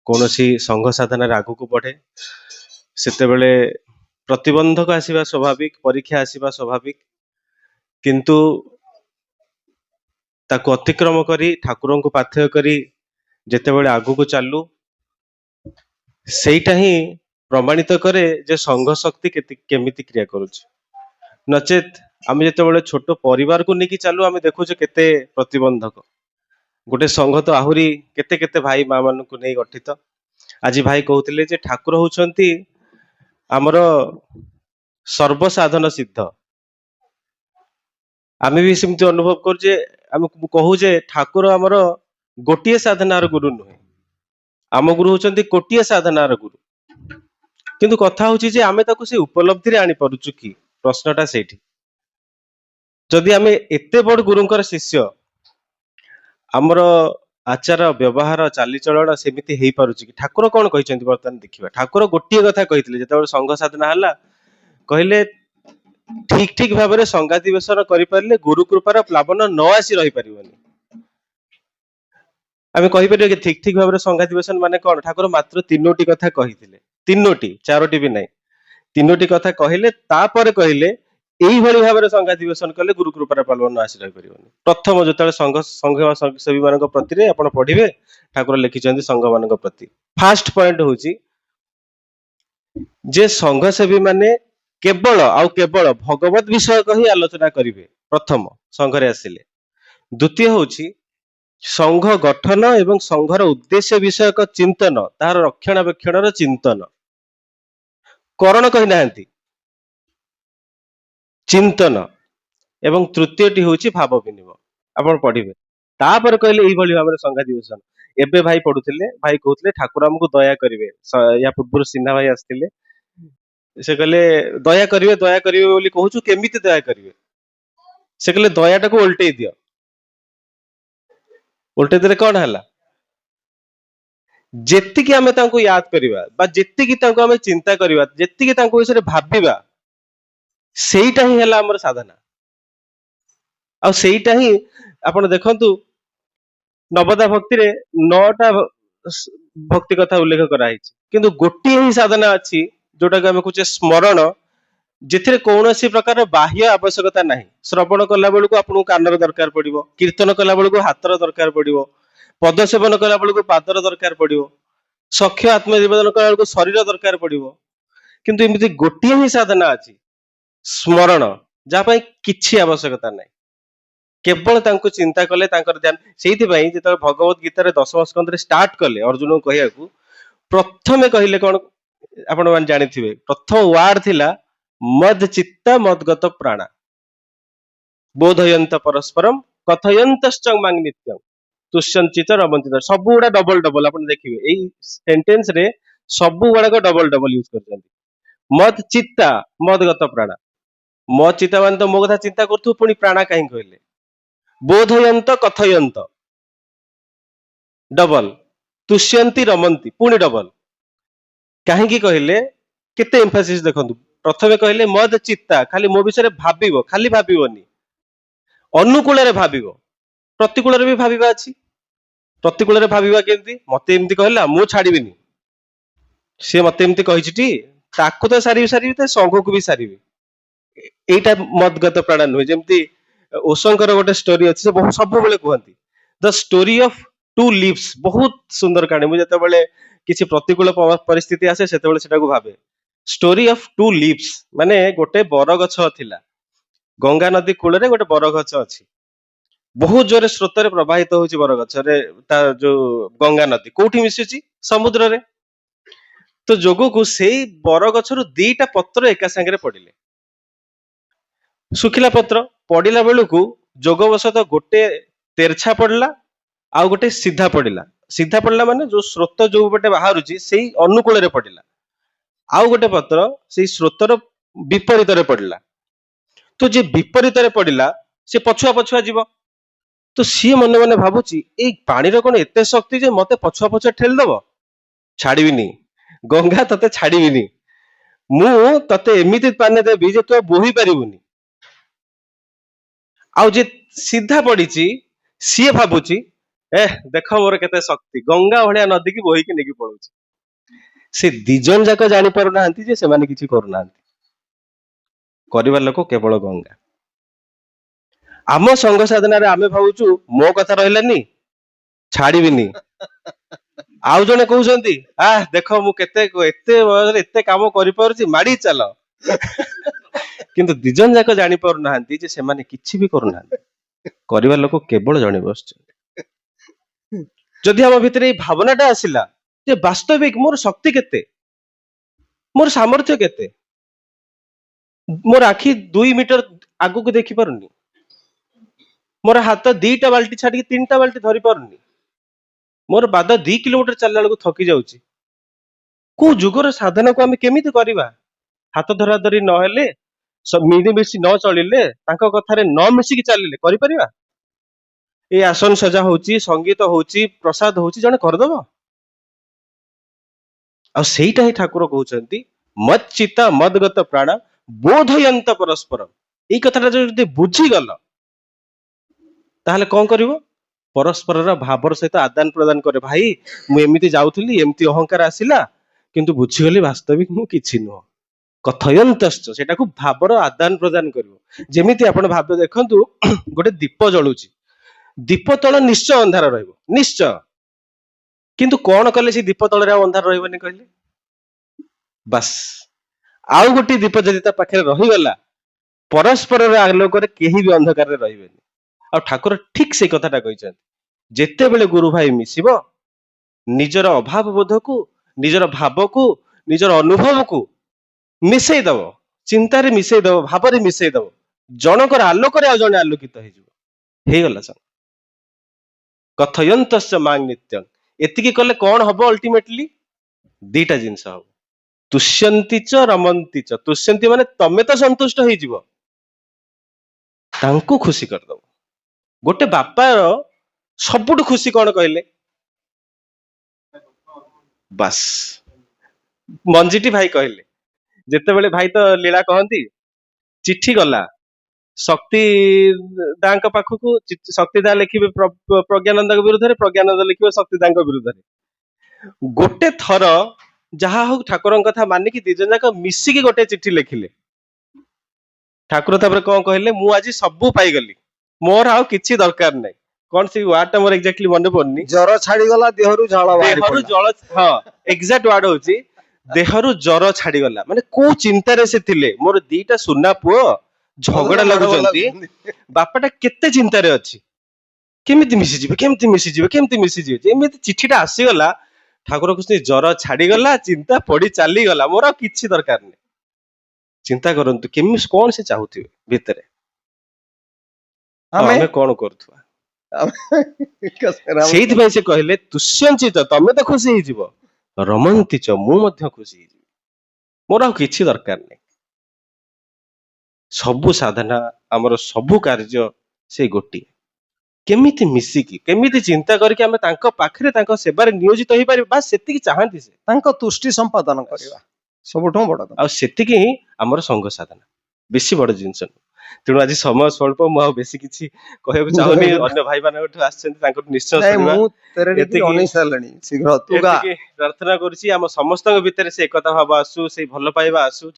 କୌଣସି ସଂଘ ସାଧନାରେ ଆଗକୁ ବଢେ ସେତେବେଳେ ପ୍ରତିବନ୍ଧକ ଆସିବା ସ୍ୱାଭାବିକ, ପରୀକ୍ଷା ଆସିବା ସ୍ୱାଭାବିକ, କିନ୍ତୁ ତାକୁ ଅତିକ୍ରମ କରି ଠାକୁରଙ୍କୁ ପାଥେୟ କରି ଯେତେବେଳେ ଆଗକୁ ଚାଲୁ ସେଇଟା ହିଁ ପ୍ରମାଣିତ କରେ ଯେ ସଂଘ ଶକ୍ତି କେମିତି କ୍ରିୟା କରୁଛି। ନଚେତ୍ ଆମେ ଯେତେବେଳେ ଛୋଟ ପରିବାରକୁ ନେଇକି ଚାଲୁ ଆମେ ଦେଖୁଛୁ କେତେ ପ୍ରତିବନ୍ଧକ। ଗୋଟେ ସଂଘ ତ ଆହୁରି କେତେ କେତେ ଭାଇ ମା ମାନଙ୍କୁ ନେଇ ଗଠିତ। ଆଜି ଭାଇ କହୁଥିଲେ ଯେ ଠାକୁର ହଉଛନ୍ତି ଆମର ସର୍ବସାଧନ ସିଦ୍ଧ। ଆମେ ବି ସେମିତି ଅନୁଭବ କରୁଛେ, ଆମେ କହୁ ଯେ ଠାକୁର ଆମର ଗୋଟିଏ ସାଧନାର ଗୁରୁ ନୁହେଁ, ଆମ ଗୁରୁ ହଉଛନ୍ତି କୋଟିଏ ସାଧନାର ଗୁରୁ। କିନ୍ତୁ କଥା ହଉଛି ଯେ ଆମେ ତାକୁ ସେ ଉପଲବ୍ଧିରେ ଆଣିପାରୁଛୁ କି? ପ୍ରଶ୍ନଟା ସେଇଠି। ଯଦି ଆମେ ଏତେ ବଡ ଗୁରୁଙ୍କର ଶିଷ୍ୟ, ଆମର ଆଚାର ବ୍ୟବହାର ଚାଲିଚଳନ ସେମିତି ହେଇପାରୁଛି କି? ଠାକୁର କଣ କହିଛନ୍ତି ବର୍ତ୍ତମାନ ଦେଖିବା। ଠାକୁର ଗୋଟିଏ କଥା କହିଥିଲେ ଯେତେବେଳେ ସଂଘ ସାଧନା ହେଲା, କହିଲେ ଠିକ ଠିକ ଭାବରେ ସଂଗାତିବେଶନ କରିପାରିଲେ ଗୁରୁ କୃପାର ପ୍ଲାବନ ନ ଆସି ରହିପାରିବନି। ଆମେ କହିପାରିବା କି ଠିକ ଠିକ ଭାବରେ ସଂଗାତିବେଶନ ମାନେ କଣ? ଠାକୁର ମାତ୍ର ତିନୋଟି କଥା କହିଥିଲେ, ତିନୋଟି, ଚାରୋଟି ବି ନାହିଁ, ତିନୋଟି କଥା କହିଲେ, ତାପରେ କହିଲେ ଏଇଭଳି ଭାବରେ ସଂଗାତିବେଶନ କଲେ ଗୁରୁ କୃପାର ପ୍ଲାବନ ନ ଆସି ରହିପାରିବନି। ପ୍ରଥମ ଯେତେବେଳେ ସଂଘ ସେବୀ ମାନଙ୍କ ପ୍ରତିରେ ଆପଣ ପଢିବେ, ଠାକୁର ଲେଖିଛନ୍ତି ସଂଘ ମାନଙ୍କ ପ୍ରତି। ଫାଷ୍ଟ ପଏଣ୍ଟ ହଉଛି ଯେ ସଂଘ ସେବୀ ମାନେ କେବଳ ଆଉ କେବଳ ଭଗବତ ବିଷୟ କହି ଆଲୋଚନା କରିବେ ପ୍ରଥମ ସଂଘରେ ଆସିଲେ। ଦ୍ୱିତୀୟ ହଉଛି ସଂଘ ଗଠନ ଏବଂ ସଂଘର ଉଦ୍ଦେଶ୍ୟ ବିଷୟକ ଚିନ୍ତନ, ତାହାର ରକ୍ଷଣାବେକ୍ଷଣର ଚିନ୍ତନ। କରଣ କହିନାହାନ୍ତି, ଚିନ୍ତନ। ଏବଂ ତୃତୀୟଟି ହଉଛି ଭାବ ବିନିମୟ, ଆପଣ ପଢିବେ। ତାପରେ କହିଲେ ଏଇଭଳି ଭାବରେ ସଂଗାତିବେଶନ। ଏବେ ଭାଇ ପଢୁଥିଲେ, ଭାଇ କହୁଥିଲେ ଠାକୁର ଆମକୁ ଦୟା କରିବେ। ୟା ପୂର୍ବରୁ ସିହ୍ନା ଭାଇ ଆସିଥିଲେ, ସେ କହିଲେ ଦୟା କରିବେ ବୋଲି କହୁଛୁ, କେମିତି ଦୟା କରିବେ? ସେ କହିଲେ ଦୟାଟାକୁ ଓଲଟେଇ ଦିଅ। ଓଲଟେଇ ଦେଲେ କଣ ହେଲା? ଯେତିକି ଆମେ ତାଙ୍କୁ ୟାଦ କରିବା ବା ଯେତିକି ତାଙ୍କୁ ଆମେ ଚିନ୍ତା କରିବା, ଯେତିକି ତାଙ୍କ ବିଷୟରେ ଭାବିବା, ସେଇଟା ହିଁ ହେଲା ଆମର ସାଧନା। ଆଉ ସେଇଟା ହିଁ ଆପଣ ଦେଖନ୍ତୁ ନବଦା ଭକ୍ତିରେ 9ଟା ଭକ୍ତି କଥା ଉଲ୍ଲେଖ କରାଯାଇଛି, କିନ୍ତୁ ଗୋଟିଏ ହିଁ ସାଧନା ଅଛି ଯୋଉଟାକୁ ଆମେ କହୁଛେ ସ୍ମରଣ, ଯେଥିରେ କୌଣସି ପ୍ରକାର ବାହ୍ୟ ଆବଶ୍ୟକତା ନାହିଁ। ଶ୍ରବଣ କଲା ବେଳକୁ ଆପଣଙ୍କୁ କାନର ଦରକାର ପଡିବ, କୀର୍ତ୍ତନ କଲା ବେଳକୁ ହାତର ଦରକାର ପଡିବ, ପଦ ସେବନ କଲା ବେଳକୁ ପାଦର ଦରକାର ପଡିବ, ସଖ୍ୟ ଆତ୍ମନିବେଦନ କଲା ବେଳକୁ ଶରୀର ଦରକାର ପଡିବ। କିନ୍ତୁ ଏମିତି ଗୋଟିଏ ହିଁ ସାଧନା ଅଛି ସ୍ମରଣ, ଯାହା ପାଇଁ କିଛି ଆବଶ୍ୟକତା ନାହିଁ, କେବଳ ତାଙ୍କୁ ଚିନ୍ତା କଲେ ତାଙ୍କର ଧ୍ୟାନ। ସେଇଥିପାଇଁ ଯେତେବେଳେ ଭଗବତ ଗୀତାରେ 10ମ ସ୍କନ୍ଧରେ ଷ୍ଟାର୍ଟ କଲେ ଅର୍ଜୁନଙ୍କୁ କହିବାକୁ, ପ୍ରଥମେ କହିଲେ କଣ ଆପଣ ମାନେ ଜାଣିଥିବେ, ପ୍ରଥମ ୱାର୍ଡ ଥିଲା ମଦ ଚିତ୍ତ ମଦଗତ ପ୍ରାଣ ବୋଧୟନ୍ତ ପରସ୍ପରମ କଥୟନ୍ତଶ୍ଚ ମାଂ ନିତ୍ୟଂ ତୁଷ୍ୟଞ୍ଚିତ ରମଞ୍ଚିତ। ସବୁ ଗୁଡା ଡବଲ ଡବଲ ଆପଣ ଦେଖିବେ ଏଇ ସେଣ୍ଟେନ୍ସ ରେ, ସବୁ ଗୁଡାକ ଡବଲ ଡବଲ ୟୁଜ କରିଛନ୍ତି। ମଦ ଚିତ୍ତା ମଦଗତ ପ୍ରାଣ, ମୋ ଚିତ୍ତା ମାନେ ତ ମୋ କଥା ଚିନ୍ତା କରୁଥିବ, ପୁଣି ପ୍ରାଣ କାହିଁ କହିଲେ? ବୋଧୟନ୍ତ କଥୟନ୍ତ ଡବଲ, ତୁଷ୍ୟନ୍ତି ରମନ୍ତି ପୁଣି ଡବଲ। କାହିଁକି କହିଲେ? କେତେ ଏମ୍ଫାସିସ୍ ଦେଖନ୍ତୁ। ପ୍ରଥମେ କହିଲେ ମଦ ଚିତ୍ତା, ଖାଲି ମୋ ବିଷୟରେ ଭାବିବ, ଖାଲି ଭାବିବନି, ଅନୁକୂଳରେ ଭାବିବ। ପ୍ରତିକୂଳରେ ବି ଭାବିବା ଅଛି। ପ୍ରତିକୂଳରେ ଭାବିବା କେମିତି? ମତେ ଏମିତି କହିଲା, ମୁଁ ଛାଡିବିନି, ସିଏ ମତେ ଏମିତି କହିଛି ଟି, ତାକୁ ତ ସାରିବି, ତା ସଂଘକୁ ବି ସାରିବି। ଏଇଟା ମଦଗତ ପ୍ରାଣ ନୁହେଁ। ଯେମିତି ଓଶଙ୍କର ଗୋଟେ ଷ୍ଟୋରି ଅଛି, ସେ ସବୁବେଳେ କୁହନ୍ତି the story of two lives. ବହୁତ ସୁନ୍ଦର କାହାଣୀ। ମୁଁ ଯେତେବେଳେ କିଛି ପ୍ରତିକୂଳ ପରିସ୍ଥିତି ଆସେ ସେତେବେଳେ ସେଟାକୁ ଭାବେ। ଷ୍ଟୋରି ଅଫ ଟୁ ଲିଭ୍ସ ମାନେ ଗୋଟେ ବରଗଛ ଥିଲା, ଗଙ୍ଗା ନଦୀ କୂଳରେ ଗୋଟେ ବରଗଛ ଅଛି, ବହୁତ ଜୋରେ ସ୍ରୋତରେ ପ୍ରବାହିତ ହଉଛି ବରଗଛରେ। ତା ଯୋଉ ଗଙ୍ଗା ନଦୀ କୋଉଠି ମିଶୁଛି? ସମୁଦ୍ରରେ। ତ ଯୋଗକୁ ସେଇ ବରଗଛରୁ 2ଟା ପତ୍ର ଏକା ସାଙ୍ଗରେ ପଡିଲେ, ଶୁଖିଲା ପତ୍ର ପଡିଲା ବେଳକୁ ଯୋଗବଶତଃ ଗୋଟେ ତେରଛା ପଡିଲା, ଆଉ ଗୋଟେ ସିଧା ପଡିଲା। ସିଧା ପଡିଲା ମାନେ ଯୋଉ ସ୍ରୋତ ଯୋଉ ପଟେ ବାହାରୁଛି ସେଇ ଅନୁକୂଳରେ ପଡିଲା, ଆଉ ଗୋଟେ ପତ୍ର ସେଇ ସ୍ରୋତର ବିପରୀତରେ ପଡିଲା। ତ ଯିଏ ବିପରୀତରେ ପଡିଲା ସେ ପଛୁଆ ପଛୁଆ ଯିବ। ତ ସିଏ ମନେ ମନେ ଭାବୁଛି, ଏଇ ପାଣିର କଣ ଏତେ ଶକ୍ତି ଯେ ମତେ ପଛୁଆ ପଛୁଆ ଠେଲିଦବ? ଛାଡିବିନି ଗଙ୍ଗା, ତତେ ଛାଡିବିନି, ମୁଁ ତତେ ଏମିତି ପାନେ ଦେବି ଯେ ତୁ ବୋହି ପାରିବୁନି। ଆଉ ଯେ ସିଧା ପଡିଛି ସିଏ ଭାବୁଛି ଏ ଦେଖ ମୋର କେତେ ଶକ୍ତି, ଗଙ୍ଗା ଭଳିଆ ନଦୀକି ବୋହିକି ନେଇକି ପଳଉଛି। ସେ ଦି ଜଣ ଯାକ ଜାଣି ପାରୁନାହାନ୍ତି ଯେ ସେମାନେ କିଛି କରୁନାହାନ୍ତି, କରିବା ଲୋକ କେବଳ ଗଙ୍ଗା। ଆମ ସଂଘ ସାଧନାରେ ଆମେ ଭାବୁଛୁ ମୋ କଥା ରହିଲାନି, ଛାଡିବିନି। ଆଉ ଜଣେ କହୁଛନ୍ତି ଦେଖ ମୁଁ କେତେ ଏତେ ବୟସରେ ଏତେ କାମ କରିପାରୁଛି, ମାଡି ଚାଲ। କିନ୍ତୁ ଦି ଜଣ ଯାକ ଜାଣି ପାରୁନାହାନ୍ତି ଯେ ସେମାନେ କିଛି ବି କରୁନାହାନ୍ତି, କରିବା ଲୋକ କେବଳ ଜଣେ ବସିଛନ୍ତି। ଯଦି ଆମ ଭିତରେ ଏଇ ଭାବନାଟା ଆସିଲା ଯେ ବାସ୍ତବିକ ମୋର ଶକ୍ତି କେତେ, ମୋର ସାମର୍ଥ୍ୟ କେତେ, ମୋର ଆଖି 2 ମିଟର ଆଗକୁ ଦେଖି ପାରୁନି, ମୋର ହାତ 2ଟା ବାଲ୍ଟି ଛାଡିକି 3ଟା ବାଲ୍ଟି ଧରି ପାରୁନି, ମୋର ପାଦ 2 କିଲୋମିଟର ଚାଲିଲା ବେଳକୁ ଥକି ଯାଉଛି, କୋଉ ଯୁଗର ସାଧନାକୁ ଆମେ କେମିତି କରିବା? ହାତ ଧରା ଧରି ନହେଲେ, ମିଳିମିଶି ନ ଚଳିଲେ, ତାଙ୍କ କଥାରେ ନ ମିଶିକି ଚାଲିଲେ କରିପାରିବା? ଏଇ ଆସନ ସଜା ହଉଛି, ସଙ୍ଗୀତ ହଉଛି, ପ୍ରସାଦ ହଉଛି, ଜଣେ କରିଦବ? ଆଉ ସେଇଟା ହିଁ ଠାକୁର କହୁଛନ୍ତି ମତ୍ ଚିତା ମଦଗତ ପ୍ରାଣ ବୋଧୟନ୍ତ ପରସ୍ପର। ଏଇ କଥାଟା ଯଦି ବୁଝିଗଲ ତାହେଲେ କଣ କରିବ? ପରସ୍ପରର ଭାବର ସହିତ ଆଦାନ ପ୍ରଦାନ କରେ। ଭାଇ ମୁଁ ଏମିତି ଯାଉଥିଲି, ଏମିତି ଅହଙ୍କାର ଆସିଲା, କିନ୍ତୁ ବୁଝିଗଲି ବାସ୍ତବିକ ମୁଁ କିଛି ନୁହଁ। କଥୟନ୍ତଶ୍ଚ, ସେଟାକୁ ଭାବର ଆଦାନ ପ୍ରଦାନ କରିବ। ଯେମିତି ଆପଣ ଭାବ ଦେଖନ୍ତୁ, ଗୋଟେ ଦୀପ ଜଳୁଛି, ଦୀପ ତଳ ନିଶ୍ଚୟ ଅନ୍ଧାର ରହିବ, ନିଶ୍ଚୟ। କିନ୍ତୁ କଣ କଲେ ସେ ଦୀପ ତଳରେ ଆଉ ଅନ୍ଧାର ରହିବନି କହିଲେ? ବାସ୍, ଆଉ ଗୋଟେ ଦୀପ ଯଦି ତା ପାଖରେ ରହିଗଲା, ପରସ୍ପରର ଆଲୋକରେ କେହି ବି ଅନ୍ଧକାରରେ ରହିବେନି। ଆଉ ଠାକୁର ଠିକ ସେଇ କଥାଟା କହିଛନ୍ତି, ଯେତେବେଳେ ଗୁରୁ ଭାଇ ମିଶିବ, ନିଜର ଅଭାବ ବୋଧକୁ, ନିଜର ଭାବକୁ, ନିଜର ଅନୁଭବକୁ ମିଶେଇ ଦବ, ଚିନ୍ତାରେ ମିଶେଇ ଦବ, ଭାବରେ ମିଶେଇ ଦବ, ଜଣଙ୍କର ଆଲୋକରେ ଆଉ ଜଣେ ଆଲୋକିତ ହେଇଯିବ, ହେଇଗଲା ସାଙ୍ଗ। କଥୟନ୍ତଶ୍ଚ ମାଂ ନିତ୍ୟଂ। ଏତିକି କଲେ କଣ ହବ? ଅଲ୍ଟିମେଟଲି ଦିଟା ଜିନିଷ ହବ, ତୁଷ୍ୟନ୍ତି ଚ ରମନ୍ତି ଚ। ତୁଷ୍ୟନ୍ତି ମାନେ ତମେ ତ ସନ୍ତୁଷ୍ଟ ହେଇଯିବ, ତାଙ୍କୁ ଖୁସି କରିଦବ। ଗୋଟେ ବାପାର ସବୁଠୁ ଖୁସି କଣ କହିଲେ? ବାସ୍, ମଞ୍ଜିଟି ଭାଇ କହିଲେ, ଯେତେବେଳେ ଭାଇ ତ ଲୀଳା କହନ୍ତି, ଚିଠି ଗଲା ଶକ୍ତି ଦାଙ୍କ ପାଖକୁ, ଶକ୍ତି ଦା ଲେଖିବେ ପ୍ରଜ୍ଞାନନ୍ଦଙ୍କ ବିରୁଦ୍ଧରେ, ପ୍ରଜ୍ଞାନନ୍ଦ ଲେଖିବେ ଶକ୍ତି ଦାଙ୍କ ବିରୁଦ୍ଧରେ। ଗୋଟେ ଥର ଯାହା ହଉ ଠାକୁରଙ୍କ କଥା ମାନିକି ଦି ଜଣ ଯାକ ମିଶିକି ଗୋଟେ ଚିଠି ଲେଖିଲେ। ଠାକୁର ତାପରେ କଣ କହିଲେ? ମୁଁ ଆଜି ସବୁ ପାଇଗଲି, ମୋର ଆଉ କିଛି ଦରକାର ନାହିଁ। କଣ ସେ ୱାର୍ଡ ଟା ମୋର ଏକ୍ଜାକ୍ଟଲି ମନେ ପଡୁନି। ଜର ଛାଡିଗଲା, ଦେହରୁ ଝାଳ ବାହାରି ଦେହରୁ ପଡିଲା। ଜଳ, ହଁ ଏକ୍ଜାକ୍ଟ ୱାର୍ଡ ହଉଛି ଦେହରୁ ଜର ଛାଡିଗଲା। ମାନେ କୋଉ ଚିନ୍ତାରେ ସେ ଥିଲେ, ମୋର 2ଟା ସୁନା ପୁଅ ଝଗଡା ଲାଗୁଛନ୍ତି, ବାପାଟା କେତେ ଚିନ୍ତାରେ ଅଛି, କେମିତି ମିଶିଯିବେ, କେମିତି ମିଶିଯିବେ, କେମିତି ମିଶିଯିବେ। ଏମିତି ଚିଠିଟା ଆସିଗଲା, ଠାକୁର କହୁଛନ୍ତି ଜର ଛାଡିଗଲା, ଚିନ୍ତା ପଡି ଚାଲିଗଲା, ମୋର ଆଉ କିଛି ଦରକାର ନାହିଁ। ଚିନ୍ତା କରନ୍ତୁ କେମିତି, କଣ ସେ ଚାହୁଥିବେ ଭିତରେ, ଆମେ କଣ କରୁଥିବା। ସେଇଥିପାଇଁ ସେ କହିଲେ ତୁଷ୍ୟଞ୍ଚିତ, ତମେ ତ ଖୁସି ହେଇଯିବ, ରମନ୍ତିଚ, ମୁଁ ମଧ୍ୟ ଖୁସି ହେଇଯିବି, ମୋର ଆଉ କିଛି ଦରକାର ନାହିଁ। ସବୁ ସାଧନା, ଆମର ସବୁ କାର୍ଯ୍ୟ ସେଇ ଗୋଟିଏ, କେମିତି ମିଶିକି, କେମିତି ଚିନ୍ତା କରିକି ଆମେ ତାଙ୍କ ପାଖରେ, ତାଙ୍କ ସେବାରେ ନିୟୋଜିତ ହେଇପାରିବା, ବାସ୍ ସେତିକି ଚାହାନ୍ତି ସେ, ତାଙ୍କ ତୁଷ୍ଟି ସମ୍ପାଦନ କରିବା ସବୁଠୁ ବଡ କଥା। ଆଉ ସେତିକି ହିଁ ଆମର ସଂଘ ସାଧନା, ବେଶୀ ବଡ ଜିନିଷ ନୁହଁ। ତେଣୁ ଆଜି ସମୟ ସ୍ୱଳ୍ପ, ମୁଁ ଆଉ ବେଶୀ କିଛି କହିବାକୁ ଚାହୁଁନି। ଅନ୍ୟ ଭାଇ ମାନଙ୍କଠୁ ଆସିଛନ୍ତି, ତାଙ୍କଠୁ ନିଶ୍ଚୟ ଶୁଣିବା। ମୁଁ ତେରେ ଟିକେ ଏତିକି ଅନେଇ ସାରିଲିଣି, ଶୀଘ୍ର ତୁ ଗା। ଏତିକି ପ୍ରାର୍ଥନା କରୁଛି ଆମ ସମସ୍ତଙ୍କ ଭିତରେ ସେ ଏକତା ଭାବ ଆସୁ, ସେଇ ଭଲ ପାଇବା ଆସୁ।